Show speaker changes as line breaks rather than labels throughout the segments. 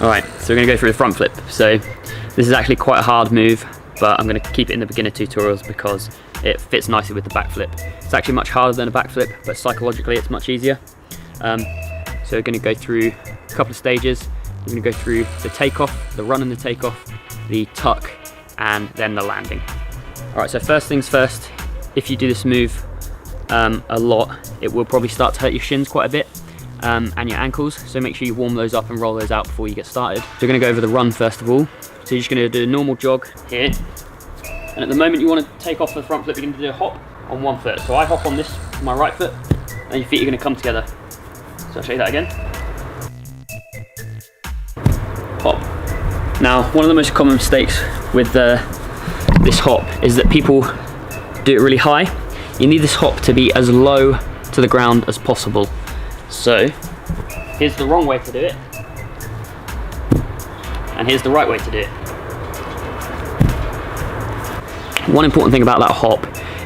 Alright, so we're going to go through the front flip. So this is actually quite a hard move, but I'm going to keep it in the beginner tutorials because it fits nicely with the back flip. It's actually much harder than a back flip, but psychologically it's much easier. So we're going to go through a couple of stages. We're going to go through the takeoff, the run and the takeoff, the tuck, and then the landing. Alright, so first things first, if you do this move a lot, it will probably start to hurt your shins quite a bit and your ankles, so make sure you warm those up and roll those out before you get started. So we're going to go over the run first of all. So you're just going to do a normal jog here, and at the moment you want to take off the front flip, you're going to do a hop on one foot. So I hop on this, my right foot, and your feet are going to come together. So I'll show you that again. Hop. Now, one of the most common mistakes with this hop is that people do it really high. You need this hop to be as low to the ground as possible. So here's the wrong way to do it, and here's the right way to do it. One important thing about that hop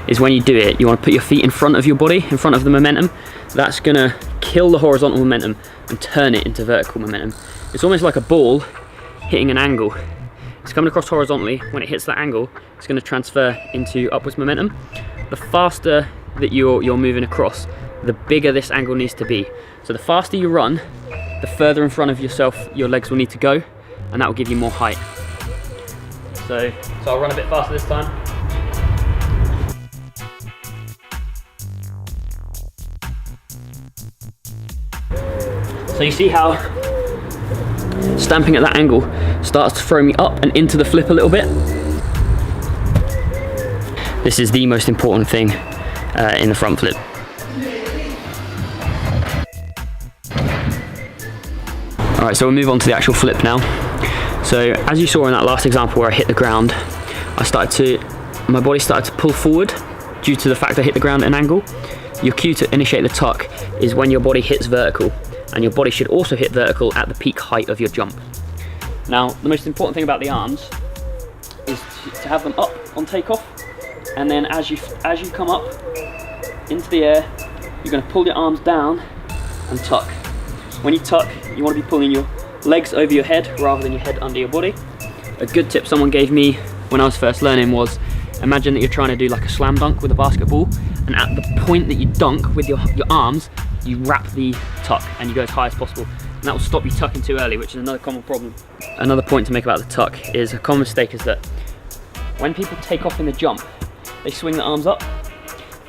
is when you do it, you want to put your feet in front of your body, in front of the momentum. That's going to kill the horizontal momentum and turn it into vertical momentum. It's almost like a ball hitting an angle. It's coming across horizontally. When it hits that angle, it's going to transfer into upwards momentum. The faster that you're moving across, the bigger this angle needs to be. So the faster you run, the further in front of yourself your legs will need to go, and that will give you more height. So I'll run a bit faster this time. So you see how stamping at that angle starts to throw me up and into the flip a little bit. This is the most important thing in the front flip. Alright, so we'll move on to the actual flip now. So as you saw in that last example where I hit the ground, my body started to pull forward due to the fact I hit the ground at an angle. Your cue to initiate the tuck is when your body hits vertical, and your body should also hit vertical at the peak height of your jump. Now, the most important thing about the arms is to have them up on takeoff, and then as you come up into the air, you're going to pull your arms down and tuck. When you tuck, you want to be pulling your legs over your head rather than your head under your body. A good tip someone gave me when I was first learning was, imagine that you're trying to do like a slam dunk with a basketball, and at the point that you dunk with your arms, you wrap the tuck and you go as high as possible, and that will stop you tucking too early, which is another common problem. Another point to make about the tuck is a common mistake is that when people take off in the jump, they swing the arms up.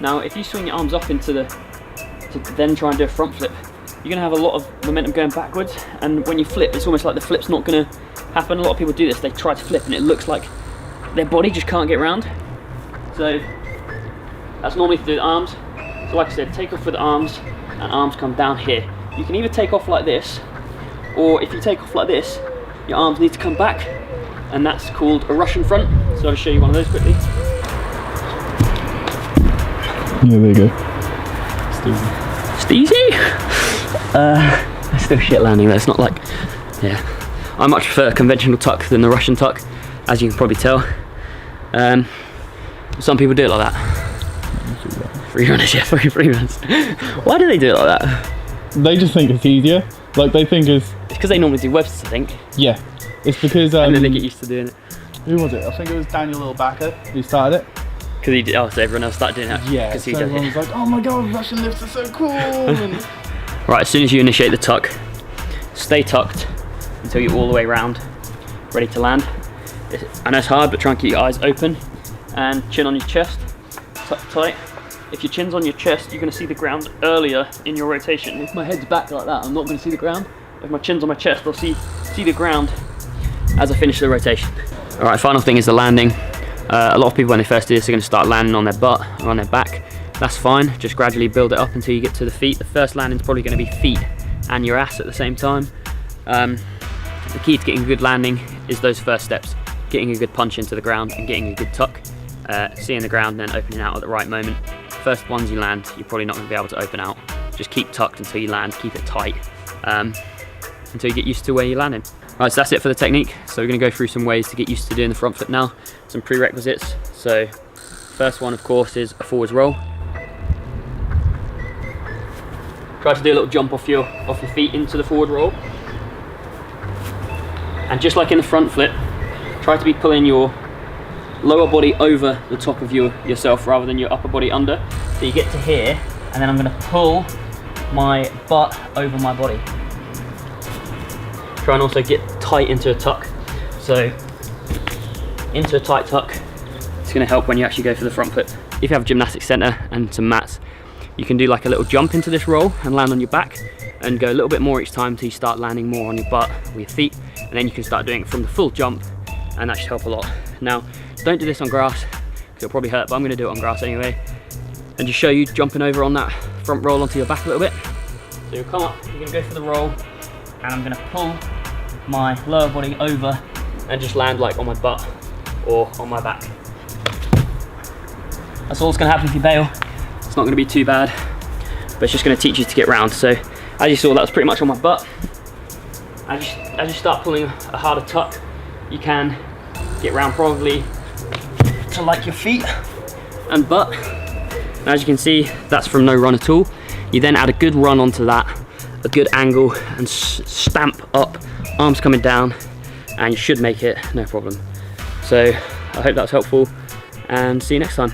Now if you swing your arms up to then try and do a front flip, you're going to have a lot of momentum going backwards, and when you flip, it's almost like the flip's not going to happen. A lot of people do this, they try to flip and it looks like their body just can't get round. So that's normally to do the arms. So like I said, take off with the arms, and arms come down here. You can either take off like this, or if you take off like this, your arms need to come back, and that's called a Russian front. So I'll show you one of those quickly.
Yeah, there you go.
Steezy? It's still shit landing though, it's not like, yeah. I much prefer a conventional tuck than the Russian tuck, as you can probably tell. Some people do it like that. Free runners, yeah, fucking free runners. Why do they do it like that?
They just think it's easier. Like they think it's
because they normally do Webster's, I think.
Yeah, it's because
and then they get used to doing it.
Who was it? I think it was Daniel Little-Backer who started it.
Because he did, so everyone else started doing it.
Yeah, so everyone was like, oh my god, Russian lifts are so cool. And
right, as soon as you initiate the tuck, stay tucked until you're all the way around, ready to land. I know it's hard, but try and keep your eyes open and chin on your chest, tuck tight. If your chin's on your chest, you're going to see the ground earlier in your rotation. If my head's back like that, I'm not going to see the ground. If my chin's on my chest, I'll see the ground as I finish the rotation. Alright, final thing is the landing. A lot of people when they first do this are going to start landing on their butt or on their back. That's fine, just gradually build it up until you get to the feet. The first landing is probably going to be feet and your ass at the same time. The key to getting a good landing is those first steps. Getting a good punch into the ground and getting a good tuck. Seeing the ground and then opening out at the right moment. First ones you land, you're probably not going to be able to open out. Just keep tucked until you land, keep it tight until you get used to where you're landing. Alright, so that's it for the technique. So we're going to go through some ways to get used to doing the front flip now. Some prerequisites. So first one of course is a forwards roll. Try to do a little jump off your feet into the forward roll. And just like in the front flip, try to be pulling your lower body over the top of yourself rather than your upper body under. So you get to here, and then I'm going to pull my butt over my body. Try and also get tight into a tuck. So into a tight tuck, it's going to help when you actually go for the front flip. If you have a gymnastics center and some mats, you can do like a little jump into this roll and land on your back, and go a little bit more each time till you start landing more on your butt with your feet, and then you can start doing it from the full jump, and that should help a lot. Now, don't do this on grass because it'll probably hurt, but I'm going to do it on grass anyway, and just show you jumping over on that front roll onto your back a little bit. So you'll come up, you're going to go for the roll, and I'm going to pull my lower body over and just land like on my butt or on my back. That's all that's going to happen if you bail. It's not going to be too bad, but it's just going to teach you to get round. So as you saw, that was pretty much on my butt. As you start pulling a harder tuck, you can get round probably to like your feet and butt. And as you can see, that's from no run at all. You then add a good run onto that, a good angle, and stamp up, arms coming down, and you should make it no problem. So I hope that's helpful, and see you next time.